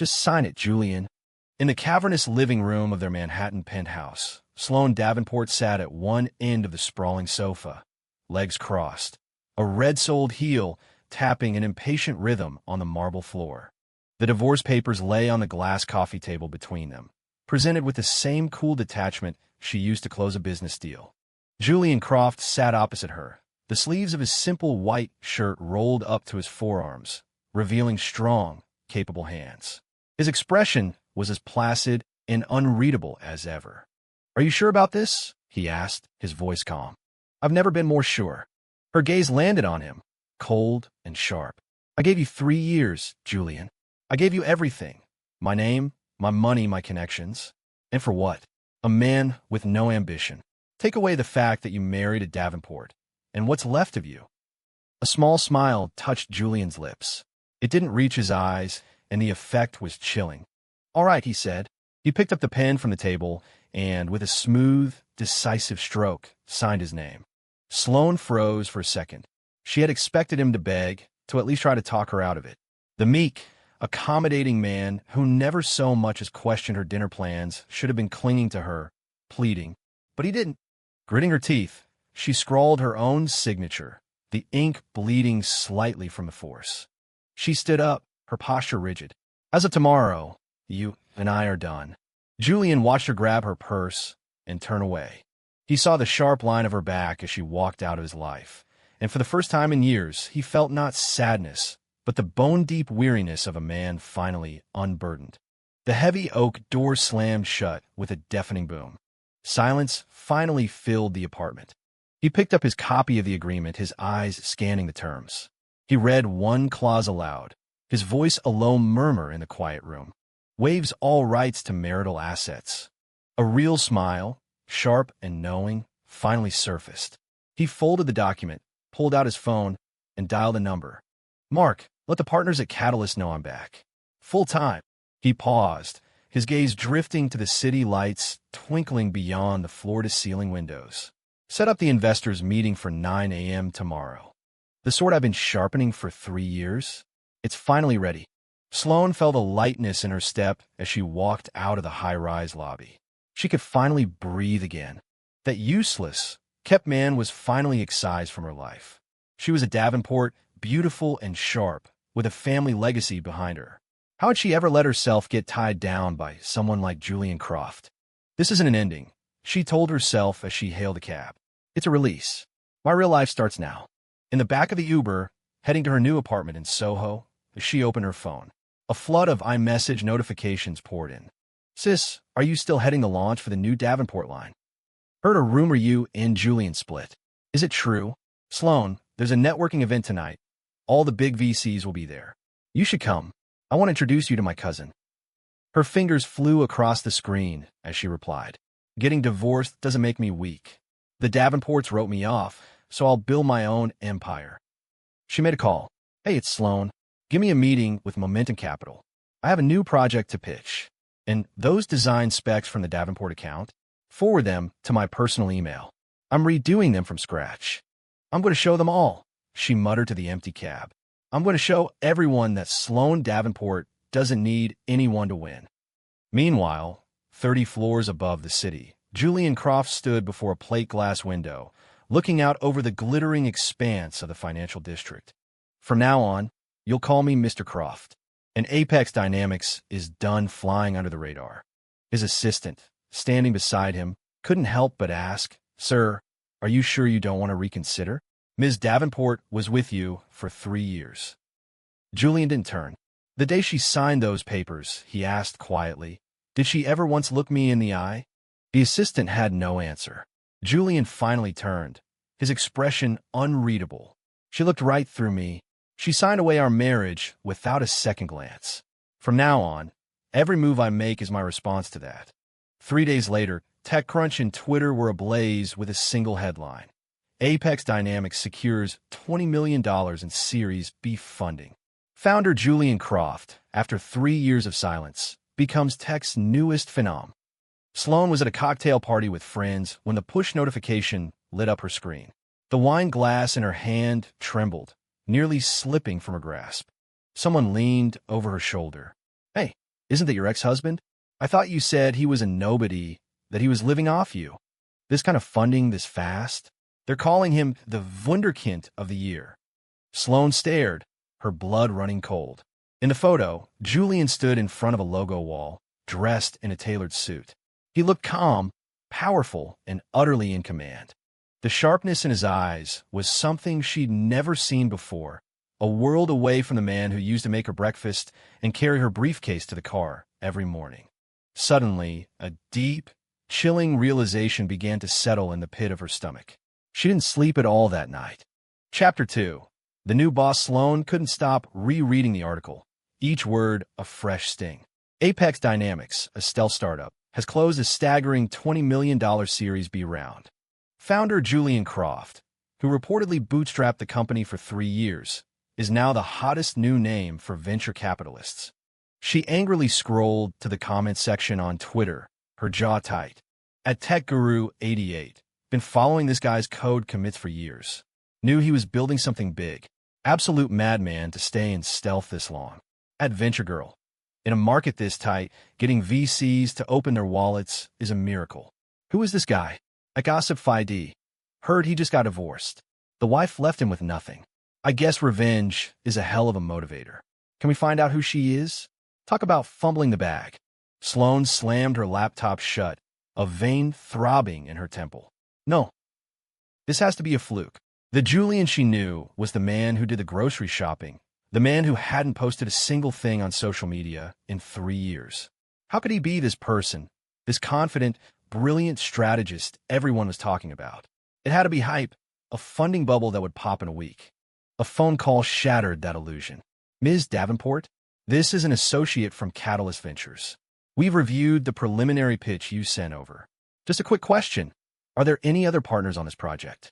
Just sign it, Julian. In the cavernous living room of their Manhattan penthouse, Sloane Davenport sat at one end of the sprawling sofa, legs crossed, a red-soled heel tapping an impatient rhythm on the marble floor. The divorce papers lay on the glass coffee table between them, presented with the same cool detachment she used to close a business deal. Julian Croft sat opposite her, the sleeves of his simple white shirt rolled up to his forearms, revealing strong, capable hands. His expression was as placid and unreadable as ever. "Are you sure about this?" he asked, his voice calm. "I've never been more sure." Her gaze landed on him, cold and sharp. "I gave you 3 years, Julian. I gave you everything. My name, my money, my connections. And for what? A man with no ambition. Take away the fact that you married a Davenport, and what's left of you?" A small smile touched Julian's lips. It didn't reach his eyes, and the effect was chilling. "All right," he said. He picked up the pen from the table and, with a smooth, decisive stroke, signed his name. Sloane froze for a second. She had expected him to beg, to at least try to talk her out of it. The meek, accommodating man who never so much as questioned her dinner plans should have been clinging to her, pleading. But he didn't. Gritting her teeth, she scrawled her own signature, the ink bleeding slightly from the force. She stood up, her posture rigid. "As of tomorrow, you and I are done." Julian watched her grab her purse and turn away. He saw the sharp line of her back as she walked out of his life, and for the first time in years, he felt not sadness, but the bone-deep weariness of a man finally unburdened. The heavy oak door slammed shut with a deafening boom. Silence finally filled the apartment. He picked up his copy of the agreement, his eyes scanning the terms. He read one clause aloud, his voice a low murmur in the quiet room. "Waives all rights to marital assets." A real smile, sharp and knowing, finally surfaced. He folded the document, pulled out his phone, and dialed a number. "Mark, let the partners at Catalyst know I'm back. Full time." He paused, his gaze drifting to the city lights twinkling beyond the floor-to-ceiling windows. "Set up the investors' meeting for 9 a.m. tomorrow. The sort I've been sharpening for 3 years. It's finally ready." Sloane felt a lightness in her step as she walked out of the high-rise lobby. She could finally breathe again. That useless, kept man was finally excised from her life. She was a Davenport, beautiful and sharp, with a family legacy behind her. How had she ever let herself get tied down by someone like Julian Croft? "This isn't an ending," she told herself as she hailed a cab. "It's a release. My real life starts now." In the back of the Uber, heading to her new apartment in Soho, she opened her phone. A flood of iMessage notifications poured in. "Sis, are you still heading the launch for the new Davenport line? Heard a rumor you and Julian split. Is it true? Sloane, there's a networking event tonight. All the big VCs will be there. You should come. I want to introduce you to my cousin." Her fingers flew across the screen as she replied, "Getting divorced doesn't make me weak. The Davenports wrote me off, so I'll build my own empire." She made a call. "Hey, it's Sloane. Give me a meeting with Momentum Capital. I have a new project to pitch. And those design specs from the Davenport account, forward them to my personal email. I'm redoing them from scratch. I'm going to show them all," she muttered to the empty cab. "I'm going to show everyone that Sloane Davenport doesn't need anyone to win." Meanwhile, 30 floors above the city, Julian Croft stood before a plate glass window, looking out over the glittering expanse of the financial district. "From now on, you'll call me Mr. Croft." And Apex Dynamics is done flying under the radar. His assistant, standing beside him, couldn't help but ask, "Sir, are you sure you don't want to reconsider? Ms. Davenport was with you for 3 years." Julian didn't turn. "The day she signed those papers," he asked quietly, "did she ever once look me in the eye?" The assistant had no answer. Julian finally turned, his expression unreadable. "She looked right through me. She signed away our marriage without a second glance. From now on, every move I make is my response to that." 3 days later, TechCrunch and Twitter were ablaze with a single headline. Apex Dynamics secures $20 million in Series B funding. Founder Julian Croft, after 3 years of silence, becomes tech's newest phenom. Sloane was at a cocktail party with friends when the push notification lit up her screen. The wine glass in her hand trembled, nearly slipping from her grasp. Someone leaned over her shoulder. "Hey, Isn't that your ex-husband? I thought you said he was a nobody, that he was living off you. This kind of funding this fast? They're calling him the Wunderkind of the year. Sloane stared, her blood running cold. In the photo, Julian stood in front of a logo wall, dressed in a tailored suit. He looked calm, powerful, and utterly in command. The sharpness in his eyes was something she'd never seen before, a world away from the man who used to make her breakfast and carry her briefcase to the car every morning. Suddenly, a deep, chilling realization began to settle in the pit of her stomach. She didn't sleep at all that night. Chapter 2. The new boss Sloane couldn't stop rereading the article, each word a fresh sting. Apex Dynamics, a stealth startup, has closed a staggering $20 million Series B round. Founder Julian Croft, who reportedly bootstrapped the company for 3 years, is now the hottest new name for venture capitalists. She angrily scrolled to the comments section on Twitter, her jaw tight. At TechGuru88, been following this guy's code commits for years. Knew he was building something big. Absolute madman to stay in stealth this long. At VentureGirl, in a market this tight, getting VCs to open their wallets is a miracle. Who is this guy? At Gossip5D, heard he just got divorced. The wife left him with nothing. I guess revenge is a hell of a motivator. Can we find out who she is? Talk about fumbling the bag. Sloane slammed her laptop shut, a vein throbbing in her temple. No. This has to be a fluke. The Julian she knew was the man who did the grocery shopping, the man who hadn't posted a single thing on social media in 3 years. How could he be this person, this confident, brilliant strategist everyone was talking about? It had to be hype, a funding bubble that would pop in a week. A phone call shattered that illusion. Ms. Davenport, this is an associate from Catalyst Ventures. We've reviewed the preliminary pitch you sent over. Just a quick question. Are there any other partners on this project?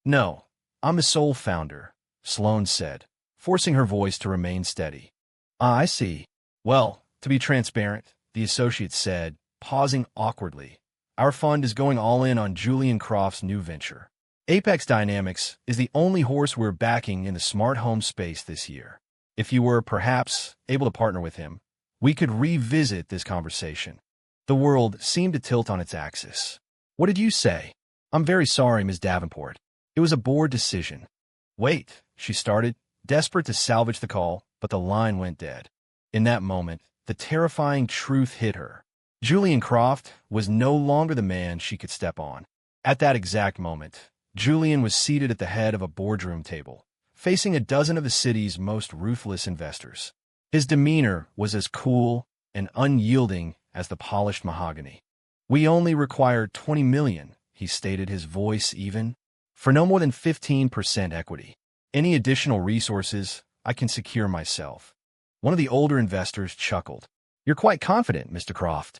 No, I'm the sole founder, Sloane said, forcing her voice to remain steady. Ah, I see. Well, to be transparent, the associate said, pausing awkwardly, our fund is going all in on Julian Croft's new venture. Apex Dynamics is the only horse we're backing in the smart home space this year. If you were, perhaps, able to partner with him, we could revisit this conversation. The world seemed to tilt on its axis. What did you say? I'm very sorry, Ms. Davenport. It was a board decision. Wait, she started, desperate to salvage the call, but the line went dead. In that moment, the terrifying truth hit her. Julian Croft was no longer the man she could step on. At that exact moment, Julian was seated at the head of a boardroom table, facing a dozen of the city's most ruthless investors. His demeanor was as cool and unyielding as the polished mahogany. We only require $20 million, he stated, his voice even, for no more than 15% equity. Any additional resources I can secure myself. One of the older investors chuckled. You're quite confident, Mr. Croft.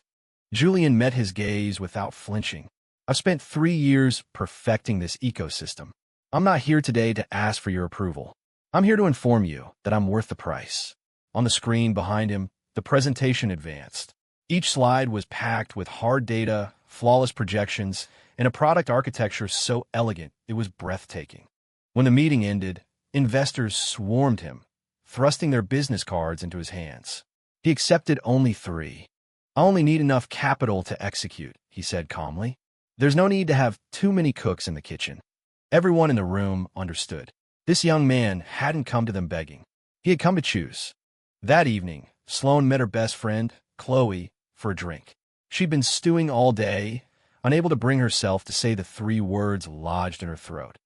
Julian met his gaze without flinching. I've spent 3 years perfecting this ecosystem. I'm not here today to ask for your approval. I'm here to inform you that I'm worth the price. On the screen behind him, the presentation advanced. Each slide was packed with hard data, flawless projections, and a product architecture so elegant it was breathtaking. When the meeting ended, investors swarmed him, thrusting their business cards into his hands. He accepted only 3. I only need enough capital to execute, he said calmly. There's no need to have too many cooks in the kitchen. Everyone in the room understood. This young man hadn't come to them begging. He had come to choose. That evening, Sloane met her best friend, Chloe, for a drink. She'd been stewing all day, unable to bring herself to say the 3 words lodged in her throat.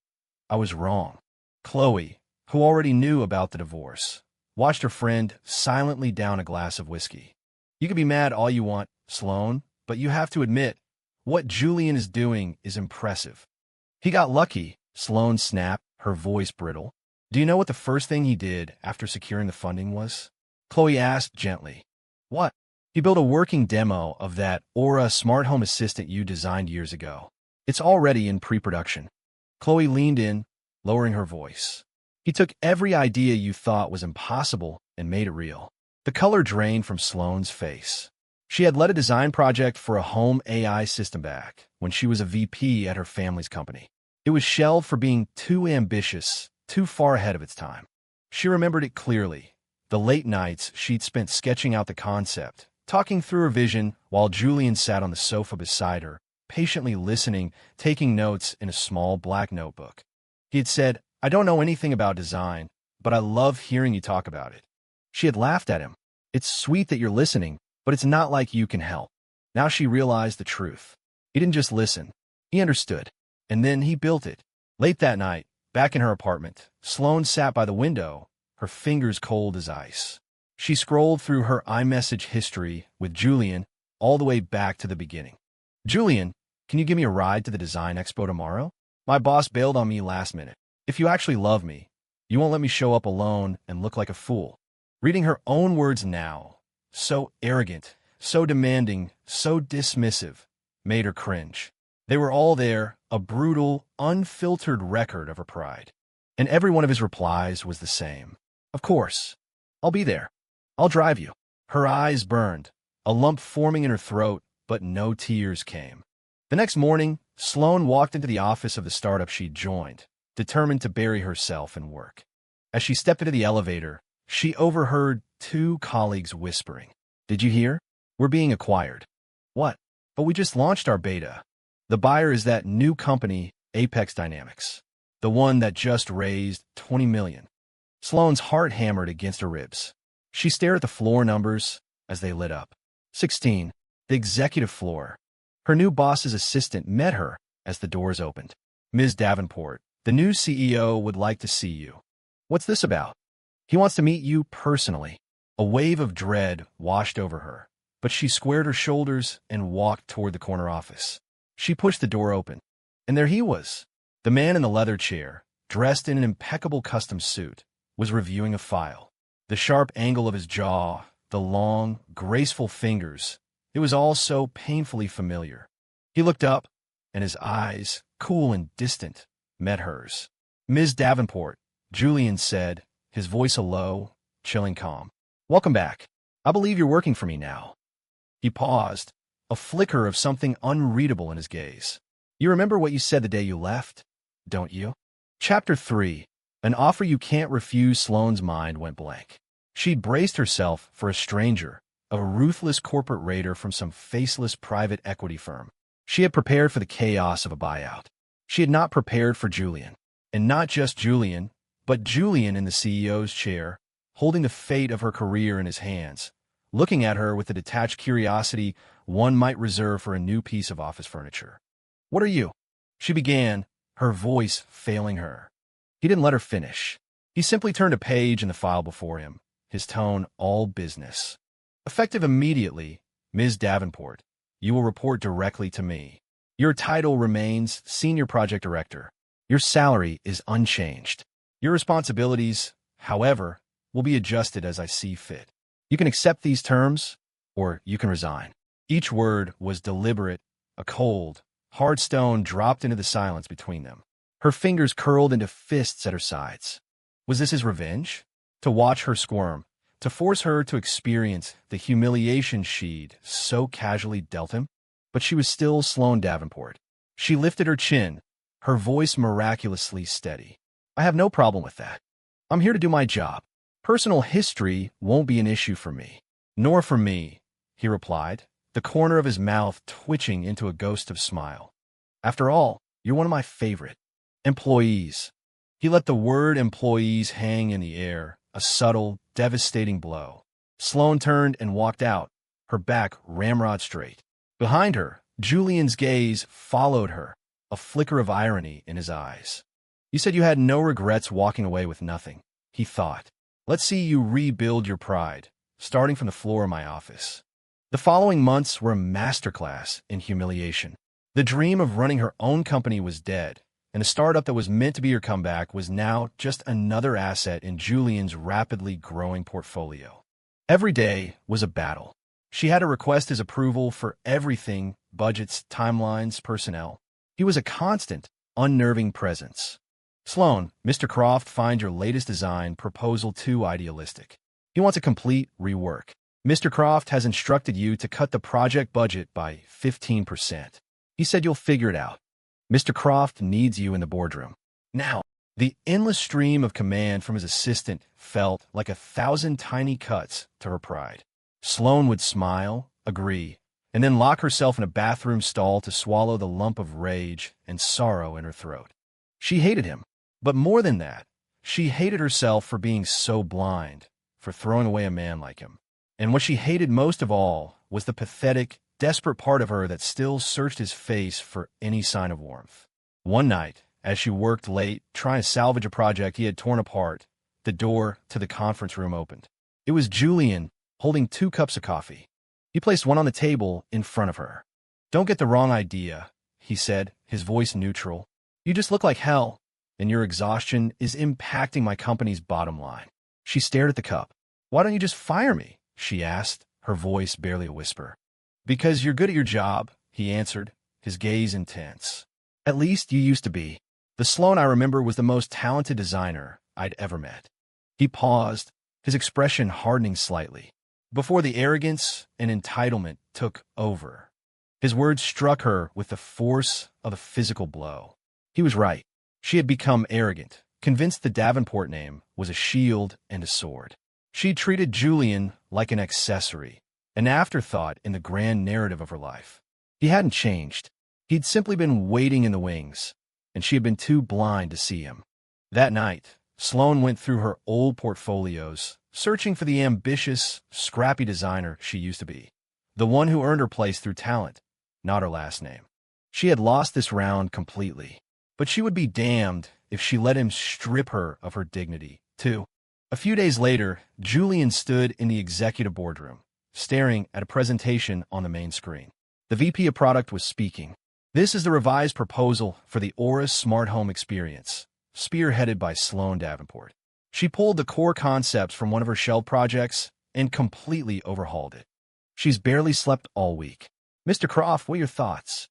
I was wrong. Chloe, who already knew about the divorce, watched her friend silently down a glass of whiskey. You can be mad all you want, Sloane, but you have to admit, what Julian is doing is impressive. He got lucky, Sloane snapped, her voice brittle. Do you know what the first thing he did after securing the funding was? Chloe asked gently. What? He built a working demo of that Aura smart home assistant you designed years ago. It's already in pre-production. Chloe leaned in, lowering her voice. He took every idea you thought was impossible and made it real. The color drained from Sloane's face. She had led a design project for a home AI system back when she was a VP at her family's company. It was shelved for being too ambitious, too far ahead of its time. She remembered it clearly, the late nights she'd spent sketching out the concept, talking through her vision while Julian sat on the sofa beside her, patiently listening, taking notes in a small black notebook. He had said, "I don't know anything about design, but I love hearing you talk about it." She had laughed at him. "It's sweet that you're listening, but it's not like you can help." Now she realized the truth. He didn't just listen. He understood. And then he built it. Late that night, back in her apartment, Sloane sat by the window, her fingers cold as ice. She scrolled through her iMessage history with Julian all the way back to the beginning. "Julian, can you give me a ride to the design expo tomorrow? My boss bailed on me last minute. If you actually love me, you won't let me show up alone and look like a fool." Reading her own words now, so arrogant, so demanding, so dismissive, made her cringe. They were all there, a brutal, unfiltered record of her pride. And every one of his replies was the same. "Of course. I'll be there. I'll drive you." Her eyes burned, a lump forming in her throat, but no tears came. The next morning, Sloane walked into the office of the startup she'd joined, determined to bury herself in work. As she stepped into the elevator, she overheard two colleagues whispering, "Did you hear? We're being acquired." "What?" "But we just launched our beta. The buyer is that new company, Apex Dynamics, the one that just raised $20 million. Sloane's heart hammered against her ribs. She stared at the floor numbers as they lit up. 16, the executive floor. Her new boss's assistant met her as the doors opened. "Ms. Davenport, the new CEO would like to see you." "What's this about?" "He wants to meet you personally." A wave of dread washed over her, but she squared her shoulders and walked toward the corner office. She pushed the door open, and there he was. The man in the leather chair, dressed in an impeccable custom suit, was reviewing a file. The sharp angle of his jaw, the long, graceful fingers, it was all so painfully familiar. He looked up, and his eyes, cool and distant, met hers. "Ms. Davenport," Julian said, his voice a low, chilling calm. "Welcome back. I believe you're working for me now." He paused, a flicker of something unreadable in his gaze. "You remember what you said the day you left, don't you?" Chapter 3. An offer you can't refuse. Sloane's mind went blank. She'd braced herself for a stranger, a ruthless corporate raider from some faceless private equity firm. She had prepared for the chaos of a buyout. She had not prepared for Julian. And not just Julian, but Julian in the CEO's chair, holding the fate of her career in his hands, looking at her with the detached curiosity one might reserve for a new piece of office furniture. "What are you?" she began, her voice failing her. He didn't let her finish. He simply turned a page in the file before him, his tone all business. "Effective immediately, Ms. Davenport, you will report directly to me. Your title remains Senior Project Director. Your salary is unchanged. Your responsibilities, however, will be adjusted as I see fit. You can accept these terms, or you can resign." Each word was deliberate, a cold, hard stone dropped into the silence between them. Her fingers curled into fists at her sides. Was this his revenge? To watch her squirm, to force her to experience the humiliation she'd so casually dealt him? But she was still Sloane Davenport. She lifted her chin, her voice miraculously steady. "I have no problem with that. I'm here to do my job. Personal history won't be an issue for me." "Nor for me," he replied, the corner of his mouth twitching into a ghost of smile. "After all, you're one of my favorite employees." He let the word employees hang in the air, a subtle, devastating blow. Sloane turned and walked out, her back ramrod straight. Behind her, Julian's gaze followed her, a flicker of irony in his eyes. "You said you had no regrets walking away with nothing," he thought. "Let's see you rebuild your pride, starting from the floor of my office." The following months were a masterclass in humiliation. The dream of running her own company was dead, and the startup that was meant to be her comeback was now just another asset in Julian's rapidly growing portfolio. Every day was a battle. She had to request his approval for everything: budgets, timelines, personnel. He was a constant, unnerving presence. "Sloane, Mr. Croft finds your latest design proposal too idealistic. He wants a complete rework. Mr. Croft has instructed you to cut the project budget by 15%. He said you'll figure it out. Mr. Croft needs you in the boardroom now." The endless stream of command from his assistant felt like 1,000 tiny cuts to her pride. Sloane would smile, agree, and then lock herself in a bathroom stall to swallow the lump of rage and sorrow in her throat. She hated him, but more than that, she hated herself for being so blind, for throwing away a man like him. And what she hated most of all was the pathetic, desperate part of her that still searched his face for any sign of warmth. One night, as she worked late, trying to salvage a project he had torn apart, the door to the conference room opened. It was Julian, holding 2 cups of coffee. He placed one on the table in front of her. "Don't get the wrong idea," he said, his voice neutral. "You just look like hell, and your exhaustion is impacting my company's bottom line." She stared at the cup. "Why don't you just fire me?" she asked, her voice barely a whisper. "Because you're good at your job," he answered, his gaze intense. "At least you used to be. The Sloane I remember was the most talented designer I'd ever met." He paused, his expression hardening slightly, before the arrogance and entitlement took over. His words struck her with the force of a physical blow. He was right. She had become arrogant, convinced the Davenport name was a shield and a sword. She treated Julian like an accessory, an afterthought in the grand narrative of her life. He hadn't changed. He'd simply been waiting in the wings, and she had been too blind to see him. That night, Sloane went through her old portfolios, searching for the ambitious, scrappy designer she used to be, the one who earned her place through talent, not her last name. She had lost this round completely, but she would be damned if she let him strip her of her dignity, too. A few days later, Julian stood in the executive boardroom, staring at a presentation on the main screen. The VP of Product was speaking. "This is the revised proposal for the Aura Smart Home Experience, spearheaded by Sloane Davenport." She pulled the core concepts from one of her shelved projects and completely overhauled it. "She's barely slept all week. Mr. Croft, what are your thoughts?"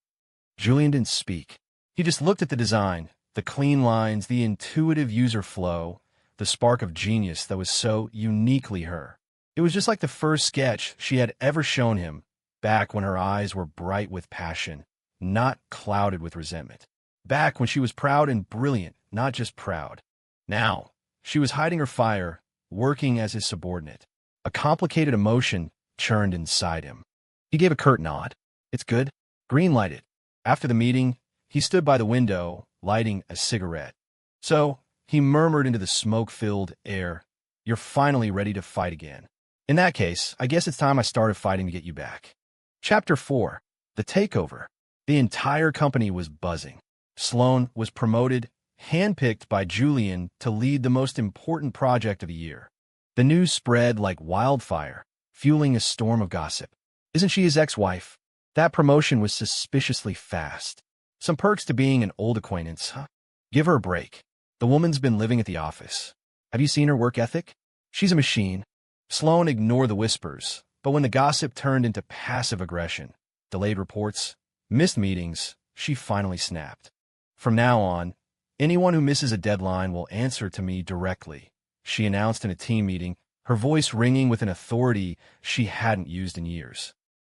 Julian didn't speak. He just looked at the design, the clean lines, the intuitive user flow, the spark of genius that was so uniquely her. It was just like the first sketch she had ever shown him, back when her eyes were bright with passion, not clouded with resentment. Back when she was proud and brilliant, not just proud. Now, she was hiding her fire, working as his subordinate. A complicated emotion churned inside him. He gave a curt nod. "It's good." Green-lighted. After the meeting, he stood by the window, lighting a cigarette. "So," he murmured into the smoke-filled air, "you're finally ready to fight again. In that case, I guess it's time I started fighting to get you back." Chapter 4. The Takeover. The entire company was buzzing. Sloane was promoted, handpicked by Julian to lead the most important project of the year. The news spread like wildfire, fueling a storm of gossip. "Isn't she his ex-wife?" That promotion was suspiciously fast. "Some perks to being an old acquaintance, huh? Give her a break. The woman's been living at the office. Have you seen her work ethic? She's a machine." Sloane ignored the whispers, but when the gossip turned into passive aggression, delayed reports, missed meetings, she finally snapped. "From now on, anyone who misses a deadline will answer to me directly," she announced in a team meeting, her voice ringing with an authority she hadn't used in years.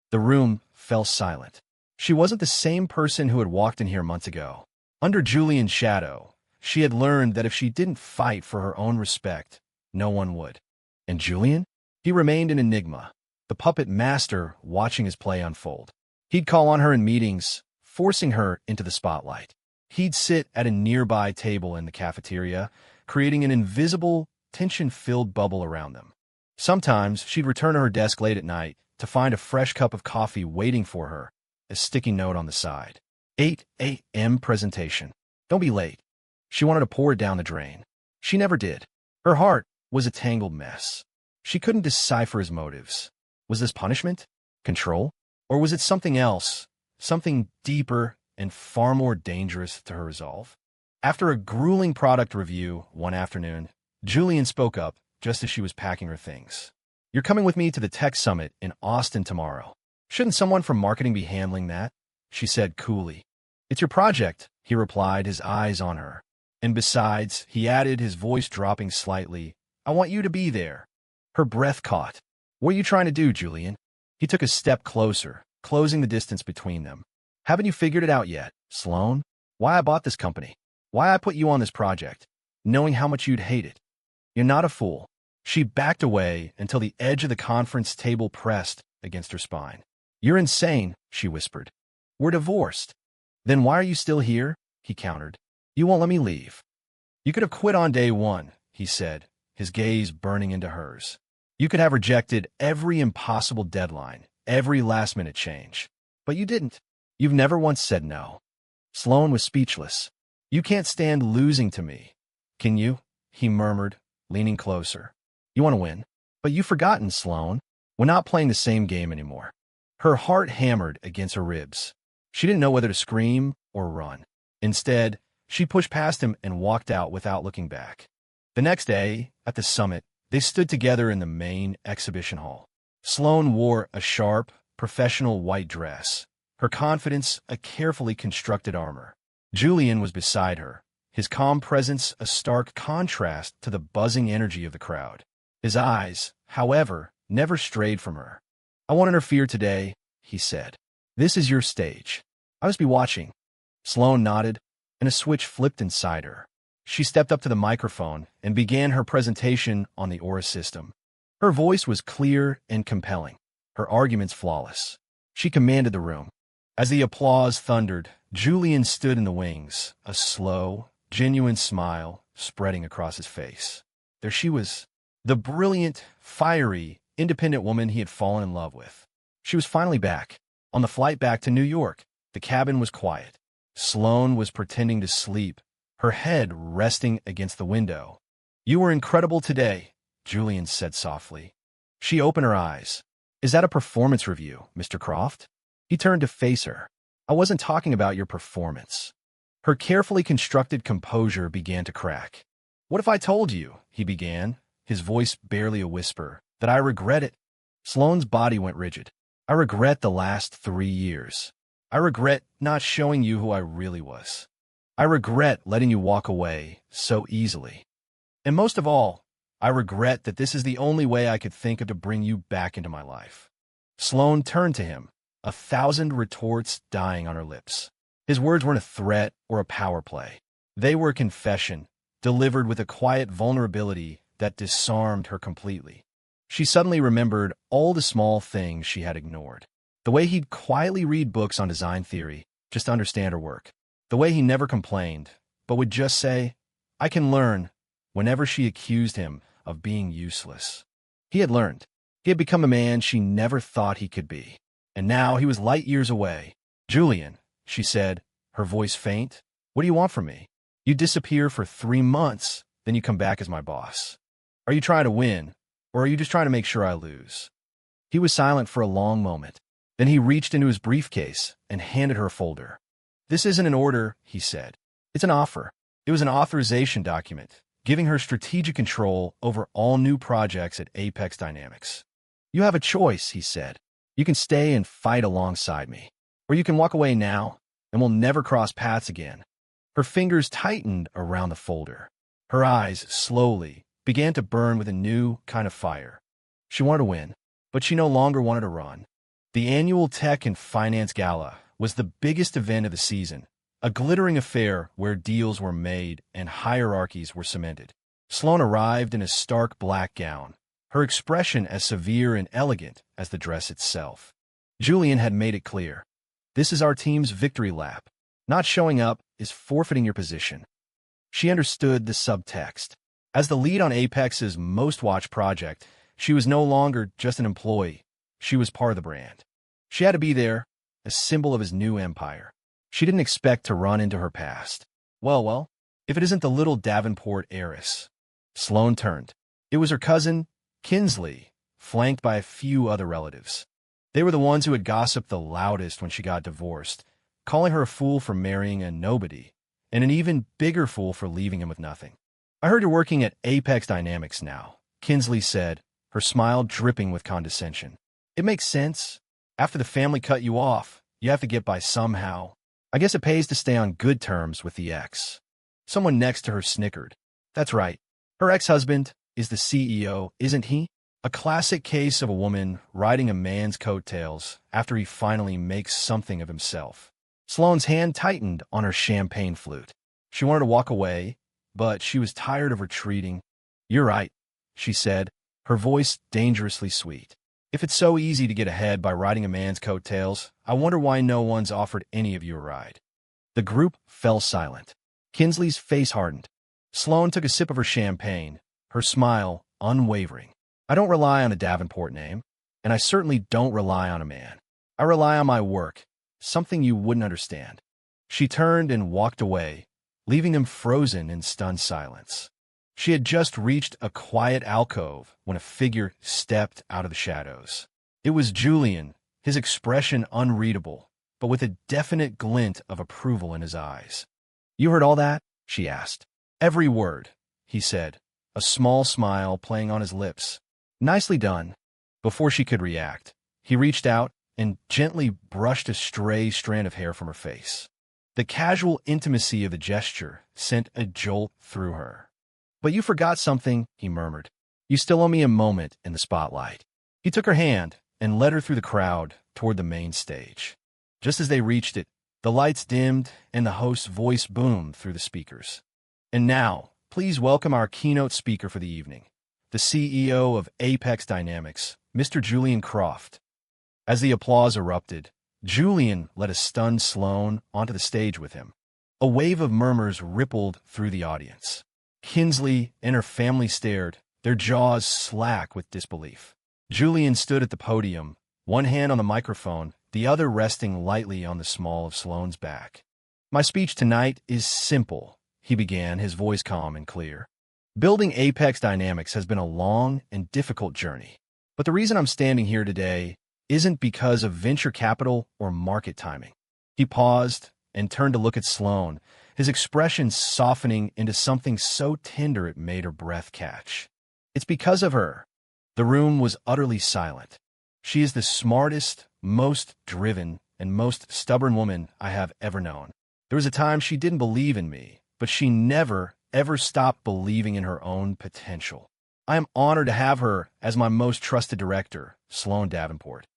The room fell silent. She wasn't the same person who had walked in here months ago. Under Julian's shadow, she had learned that if she didn't fight for her own respect, no one would. And Julian? He remained an enigma, the puppet master watching his play unfold. He'd call on her in meetings, forcing her into the spotlight. He'd sit at a nearby table in the cafeteria, creating an invisible, tension-filled bubble around them. Sometimes she'd return to her desk late at night to find a fresh cup of coffee waiting for her, a sticky note on the side. 8 a.m. presentation. Don't be late. She wanted to pour it down the drain. She never did. Her heart was a tangled mess. She couldn't decipher his motives. Was this punishment? Control? Or was it something else? Something deeper and far more dangerous to her resolve? After a grueling product review one afternoon, Julian spoke up just as she was packing her things. "You're coming with me to the tech summit in Austin tomorrow. Shouldn't someone from marketing be handling that?" she said coolly. "It's your project," he replied, his eyes on her. "And besides," he added, his voice dropping slightly, "I want you to be there." Her breath caught. "What are you trying to do, Julian?" He took a step closer, closing the distance between them. "Haven't you figured it out yet, Sloane? Why I bought this company? Why I put you on this project, knowing how much you'd hate it? You're not a fool. She backed away until the edge of the conference table pressed against her spine. "You're insane," she whispered. "We're divorced." "Then why are you still here?" he countered. "You won't let me leave." "You could have quit on day one," he said, his gaze burning into hers. "You could have rejected every impossible deadline, every last-minute change. But you didn't. You've never once said no." Sloane was speechless. "You can't stand losing to me, can you?" he murmured, leaning closer. "You want to win. But you've forgotten, Sloane. We're not playing the same game anymore." Her heart hammered against her ribs. She didn't know whether to scream or run. Instead, she pushed past him and walked out without looking back. The next day, at the summit, they stood together in the main exhibition hall. Sloane wore a sharp, professional white dress, her confidence a carefully constructed armor. Julian was beside her, his calm presence a stark contrast to the buzzing energy of the crowd. His eyes, however, never strayed from her. "I won't interfere today," he said. "This is your stage. I must be watching." Sloane nodded, and a switch flipped inside her. She stepped up to the microphone and began her presentation on the Aura system. Her voice was clear and compelling, her arguments flawless. She commanded the room. As the applause thundered, Julian stood in the wings, a slow, genuine smile spreading across his face. There she was, the brilliant, fiery, independent woman he had fallen in love with. She was finally back. On the flight back to New York, the cabin was quiet. Sloane was pretending to sleep, her head resting against the window. "You were incredible today," Julian said softly. She opened her eyes. "Is that a performance review, Mr. Croft?" He turned to face her. "I wasn't talking about your performance." Her carefully constructed composure began to crack. "What if I told you," he began, his voice barely a whisper, "that I regret it?" Sloane's body went rigid. "I regret the last 3 years. I regret not showing you who I really was. I regret letting you walk away so easily. And most of all, I regret that this is the only way I could think of to bring you back into my life." Sloane turned to him, 1,000 retorts dying on her lips. His words weren't a threat or a power play. They were a confession, delivered with a quiet vulnerability that disarmed her completely. She suddenly remembered all the small things she had ignored. The way he'd quietly read books on design theory, just to understand her work. The way he never complained, but would just say, "I can learn," whenever she accused him of being useless. He had learned. He had become a man she never thought he could be. And now he was light years away. "Julian," she said, her voice faint, "what do you want from me? You disappear for 3 months, then you come back as my boss. Are you trying to win, or are you just trying to make sure I lose?" He was silent for a long moment. Then he reached into his briefcase and handed her a folder. "This isn't an order," he said. "It's an offer." It was an authorization document, giving her strategic control over all new projects at Apex Dynamics. "You have a choice," he said. "You can stay and fight alongside me, or you can walk away now, and we'll never cross paths again." Her fingers tightened around the folder. Her eyes, slowly, began to burn with a new kind of fire. She wanted to win, but she no longer wanted to run. The annual Tech and Finance Gala was the biggest event of the season, a glittering affair where deals were made and hierarchies were cemented. Sloane arrived in a stark black gown, her expression as severe and elegant as the dress itself. Julian had made it clear. "This is our team's victory lap. Not showing up is forfeiting your position." She understood the subtext. As the lead on Apex's most-watched project, she was no longer just an employee. She was part of the brand. She had to be there, a symbol of his new empire. She didn't expect to run into her past. Well, if it isn't the little Davenport heiress. Sloane turned. It was her cousin, Kinsley, flanked by a few other relatives. They were the ones who had gossiped the loudest when she got divorced, calling her a fool for marrying a nobody, and an even bigger fool for leaving him with nothing. "I heard you're working at Apex Dynamics now," Kinsley said, her smile dripping with condescension. "It makes sense. After the family cut you off, you have to get by somehow. I guess it pays to stay on good terms with the ex." Someone next to her snickered. "That's right. Her ex-husband is the CEO, isn't he? A classic case of a woman riding a man's coattails after he finally makes something of himself." Sloane's hand tightened on her champagne flute. She wanted to walk away, but she was tired of retreating. "You're right," she said, her voice dangerously sweet. "If it's so easy to get ahead by riding a man's coattails, I wonder why no one's offered any of you a ride." The group fell silent. Kinsley's face hardened. Sloane took a sip of her champagne, her smile unwavering. "I don't rely on a Davenport name, and I certainly don't rely on a man. I rely on my work, something you wouldn't understand." She turned and walked away, leaving them frozen in stunned silence. She had just reached a quiet alcove when a figure stepped out of the shadows. It was Julian, his expression unreadable, but with a definite glint of approval in his eyes. "You heard all that?" she asked. "Every word," he said, a small smile playing on his lips. "Nicely done." Before she could react, he reached out and gently brushed a stray strand of hair from her face. The casual intimacy of the gesture sent a jolt through her. "But you forgot something," he murmured. "You still owe me a moment in the spotlight." He took her hand and led her through the crowd toward the main stage. Just as they reached it, the lights dimmed and the host's voice boomed through the speakers. "And now, please welcome our keynote speaker for the evening, the CEO of Apex Dynamics, Mr. Julian Croft." As the applause erupted, Julian led a stunned Sloane onto the stage with him. A wave of murmurs rippled through the audience. Kinsley and her family stared, their jaws slack with disbelief. Julian stood at the podium, one hand on the microphone, the other resting lightly on the small of Sloane's back. "My speech tonight is simple," he began, his voice calm and clear. "Building Apex Dynamics has been a long and difficult journey. But the reason I'm standing here today isn't because of venture capital or market timing." He paused and turned to look at Sloane, his expression softening into something so tender it made her breath catch. "It's because of her." The room was utterly silent. "She is the smartest, most driven, and most stubborn woman I have ever known. There was a time she didn't believe in me, but she never, ever stopped believing in her own potential. I am honored to have her as my most trusted director, Sloane Davenport."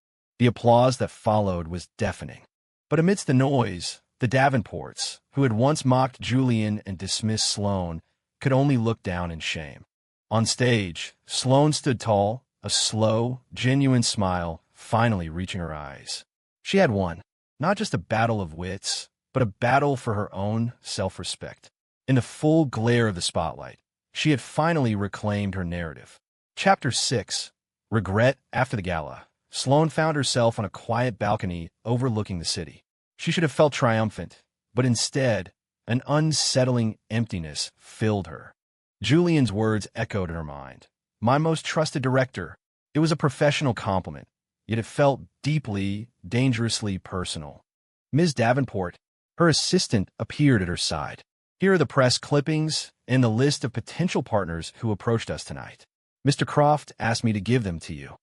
The applause that followed was deafening. But amidst the noise, the Davenports, who had once mocked Julian and dismissed Sloane, could only look down in shame. On stage, Sloane stood tall, a slow, genuine smile finally reaching her eyes. She had won, not just a battle of wits, but a battle for her own self-respect. In the full glare of the spotlight, she had finally reclaimed her narrative. Chapter 6. Regret After the Gala. Sloane found herself on a quiet balcony overlooking the city. She should have felt triumphant, but instead, an unsettling emptiness filled her. Julian's words echoed in her mind. "My most trusted director." It was a professional compliment, yet it felt deeply, dangerously personal. Ms. Davenport, her assistant, appeared at her side. "Here are the press clippings and the list of potential partners who approached us tonight. Mr. Croft asked me to give them to you."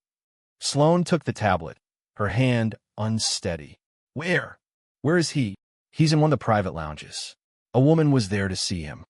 Sloane took the tablet, her hand unsteady. "Where? Where is he?" "He's in one of the private lounges. A woman was there to see him."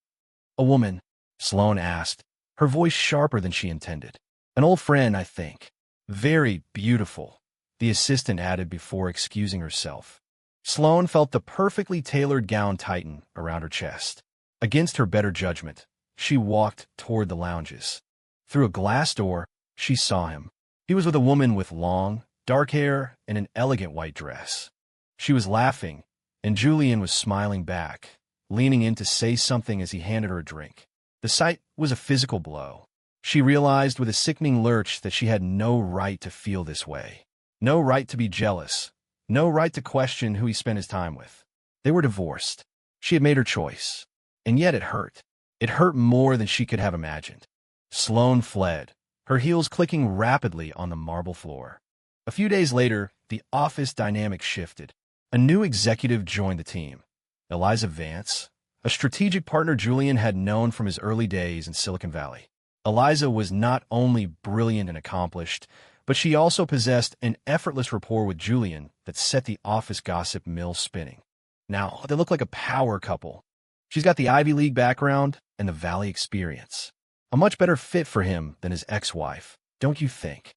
"A woman?" Sloane asked, her voice sharper than she intended. "An old friend, I think." "Very beautiful," the assistant added before excusing herself. Sloane felt the perfectly tailored gown tighten around her chest. Against her better judgment, she walked toward the lounges. Through a glass door, she saw him. He was with a woman with long, dark hair and an elegant white dress. She was laughing, and Julian was smiling back, leaning in to say something as he handed her a drink. The sight was a physical blow. She realized with a sickening lurch that she had no right to feel this way. No right to be jealous. No right to question who he spent his time with. They were divorced. She had made her choice. And yet it hurt. It hurt more than she could have imagined. Sloane fled, her heels clicking rapidly on the marble floor. A few days later, the office dynamic shifted. A new executive joined the team. Eliza Vance, a strategic partner Julian had known from his early days in Silicon Valley. Eliza was not only brilliant and accomplished, but she also possessed an effortless rapport with Julian that set the office gossip mill spinning. Now, they look like a power couple. She's got the Ivy League background and the Valley experience. A much better fit for him than his ex-wife, don't you think?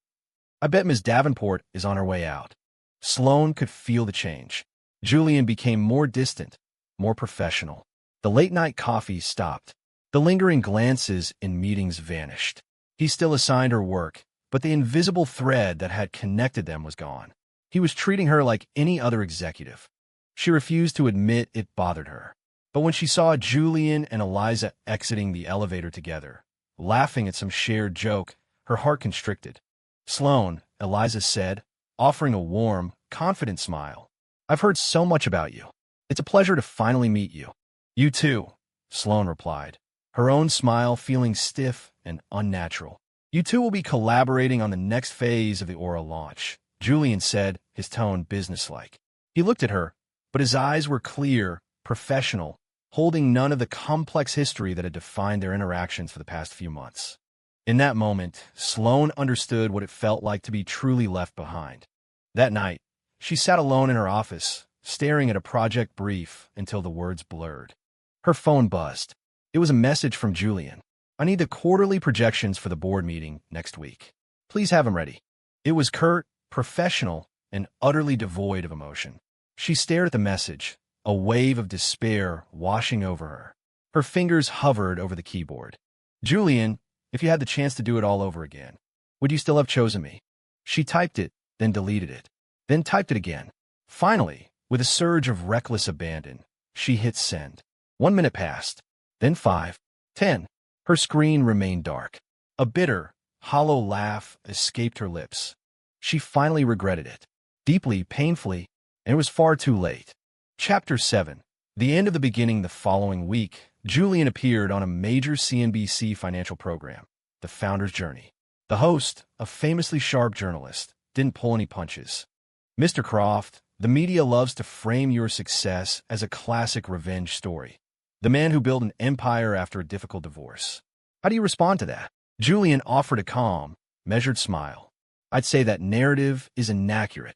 "I bet Ms. Davenport is on her way out." Sloane could feel the change. Julian became more distant, more professional. The late-night coffee stopped. The lingering glances in meetings vanished. He still assigned her work, but the invisible thread that had connected them was gone. He was treating her like any other executive. She refused to admit it bothered her. But when she saw Julian and Eliza exiting the elevator together, laughing at some shared joke, her heart constricted. "Sloan," Eliza said, offering a warm, confident smile. "I've heard so much about you. It's a pleasure to finally meet you." "You too," Sloan replied, her own smile feeling stiff and unnatural. "You two will be collaborating on the next phase of the Aura launch," Julian said, his tone businesslike. He looked at her, but his eyes were clear, professional, holding none of the complex history that had defined their interactions for the past few months. In that moment, Sloan understood what it felt like to be truly left behind. That night, she sat alone in her office, staring at a project brief until the words blurred. Her phone buzzed. It was a message from Julian. "I need the quarterly projections for the board meeting next week. Please have them ready." It was curt, professional, and utterly devoid of emotion. She stared at the message, a wave of despair washing over her. Her fingers hovered over the keyboard. "Julian, if you had the chance to do it all over again, would you still have chosen me?" She typed it, then deleted it, then typed it again. Finally, with a surge of reckless abandon, she hit send. 1 minute passed, then 5, 10. Her screen remained dark. A bitter, hollow laugh escaped her lips. She finally regretted it, deeply, painfully, and it was far too late. Chapter 7. The end of the beginning. The following week, Julian appeared on a major CNBC financial program, The Founder's Journey. The host, a famously sharp journalist, didn't pull any punches. "Mr. Croft, the media loves to frame your success as a classic revenge story. The man who built an empire after a difficult divorce. How do you respond to that?" Julian offered a calm, measured smile. "I'd say that narrative is inaccurate.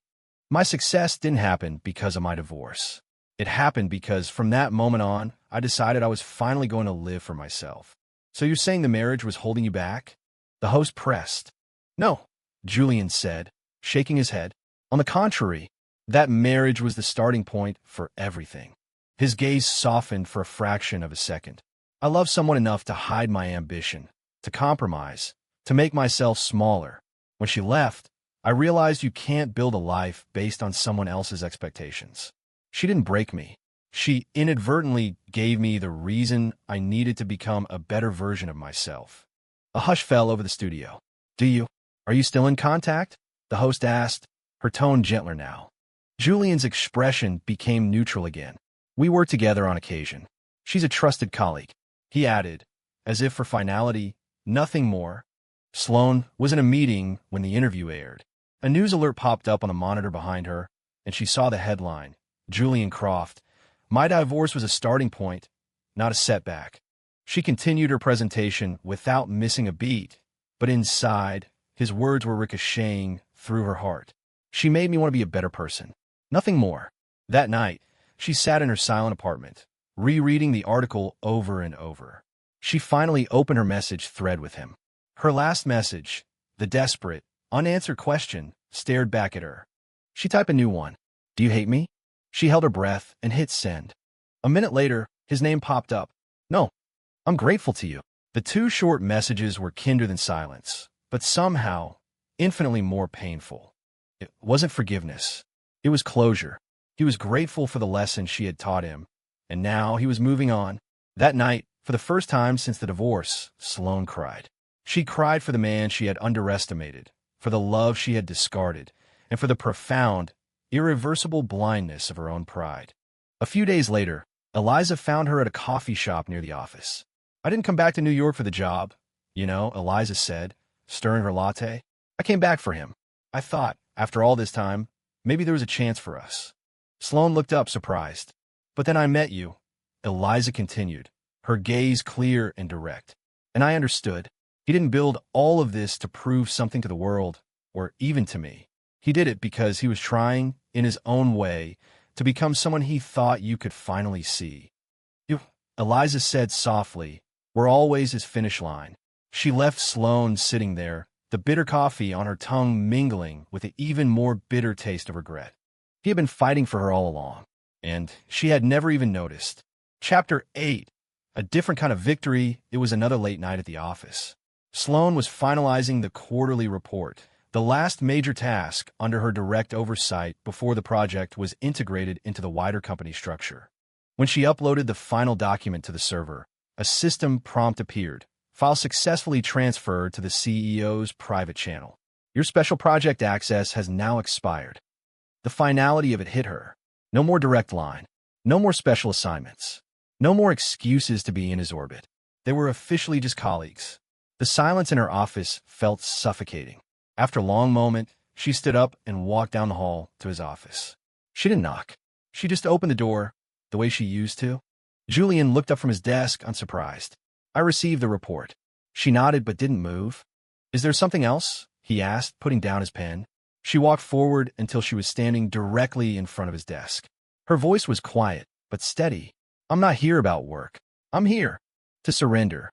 My success didn't happen because of my divorce. It happened because from that moment on, I decided I was finally going to live for myself." "So you're saying the marriage was holding you back?" The host pressed. "No," Julian said, shaking his head. "On the contrary, that marriage was the starting point for everything." His gaze softened for a fraction of a second. "I love someone enough to hide my ambition, to compromise, to make myself smaller. When she left, I realized you can't build a life based on someone else's expectations. She didn't break me. She inadvertently gave me the reason I needed to become a better version of myself." A hush fell over the studio. Are you still in contact?" the host asked, her tone gentler now. Julian's expression became neutral again. "We work together on occasion. She's a trusted colleague," he added, as if for finality, nothing more. Sloan was in a meeting when the interview aired. A news alert popped up on the monitor behind her, and she saw the headline, "Julian Croft, my divorce was a starting point, not a setback." She continued her presentation without missing a beat, but inside, his words were ricocheting through her heart. "She made me want to be a better person. Nothing more." That night, she sat in her silent apartment, rereading the article over and over. She finally opened her message thread with him. Her last message, the desperate, unanswered question, stared back at her. She typed a new one. "Do you hate me?" She held her breath and hit send. A minute later, his name popped up. "No, I'm grateful to you." The two short messages were kinder than silence, but somehow infinitely more painful. It wasn't forgiveness. It was closure. He was grateful for the lesson she had taught him, and now he was moving on. That night, for the first time since the divorce, Sloan cried. She cried for the man she had underestimated, for the love she had discarded, and for the profound, irreversible blindness of her own pride. A few days later, Eliza found her at a coffee shop near the office. "I didn't come back to New York for the job, Eliza said, stirring her latte. "I came back for him. I thought, after all this time, maybe there was a chance for us." Sloan looked up, surprised. "But then I met you," Eliza continued, her gaze clear and direct. "And I understood. He didn't build all of this to prove something to the world, or even to me. He did it because he was trying, in his own way, to become someone he thought you could finally see." "You," Eliza said softly, "were always his finish line." She left Sloan sitting there, the bitter coffee on her tongue mingling with the even more bitter taste of regret. He had been fighting for her all along, and she had never even noticed. Chapter 8. A different kind of victory. It was another late night at the office. Sloane was finalizing the quarterly report, the last major task under her direct oversight before the project was integrated into the wider company structure. When she uploaded the final document to the server, a system prompt appeared. File successfully transferred to the CEO's private channel. Your special project access has now expired. The finality of it hit her. No more direct line. No more special assignments. No more excuses to be in his orbit. They were officially just colleagues. The silence in her office felt suffocating. After a long moment, she stood up and walked down the hall to his office. She didn't knock. She just opened the door, the way she used to. Julian looked up from his desk, unsurprised. I received the report. She nodded but didn't move. Is there something else? He asked, putting down his pen. She walked forward until she was standing directly in front of his desk. Her voice was quiet, but steady. I'm not here about work. I'm here to surrender.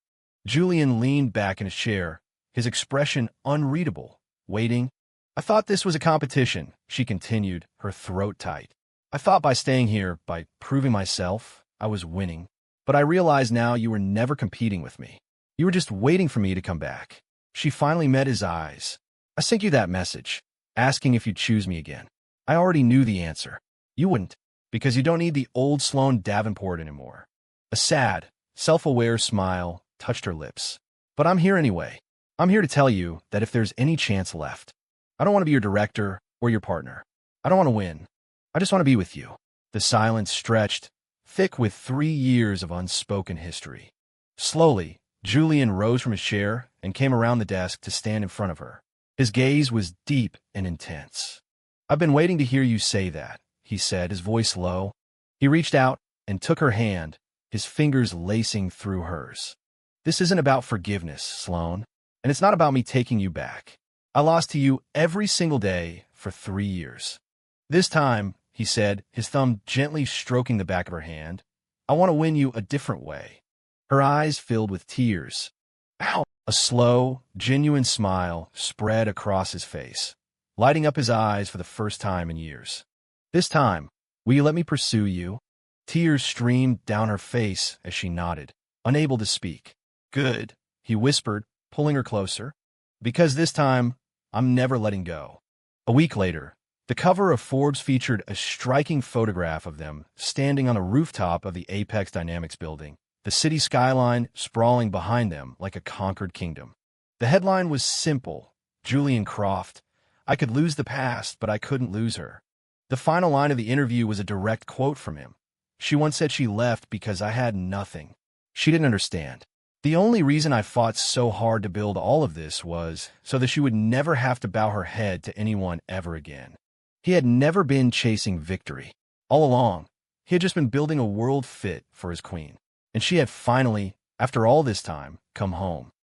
Julian leaned back in his chair, his expression unreadable, waiting. I thought this was a competition, she continued, her throat tight. I thought by staying here, by proving myself, I was winning. But I realize now you were never competing with me. You were just waiting for me to come back. She finally met his eyes. I sent you that message, asking if you'd choose me again. I already knew the answer. You wouldn't, because you don't need the old Sloane Davenport anymore. A sad, self-aware smile touched her lips. But I'm here anyway. I'm here to tell you that if there's any chance left, I don't want to be your director or your partner. I don't want to win. I just want to be with you. The silence stretched, thick with 3 years of unspoken history. Slowly, Julian rose from his chair and came around the desk to stand in front of her. His gaze was deep and intense. I've been waiting to hear you say that, he said, his voice low. He reached out and took her hand, his fingers lacing through hers. This isn't about forgiveness, Sloane, and it's not about me taking you back. I lost to you every single day for 3 years. This time, he said, his thumb gently stroking the back of her hand, I want to win you a different way. Her eyes filled with tears. Ow! A slow, genuine smile spread across his face, lighting up his eyes for the first time in years. This time, will you let me pursue you? Tears streamed down her face as she nodded, unable to speak. Good, he whispered, pulling her closer. Because this time, I'm never letting go. A week later, the cover of Forbes featured a striking photograph of them standing on a rooftop of the Apex Dynamics building, the city skyline sprawling behind them like a conquered kingdom. The headline was simple, Julian Croft. I could lose the past, but I couldn't lose her. The final line of the interview was a direct quote from him. She once said she left because I had nothing. She didn't understand. The only reason I fought so hard to build all of this was so that she would never have to bow her head to anyone ever again. He had never been chasing victory. All along, he had just been building a world fit for his queen. And she had finally, after all this time, come home.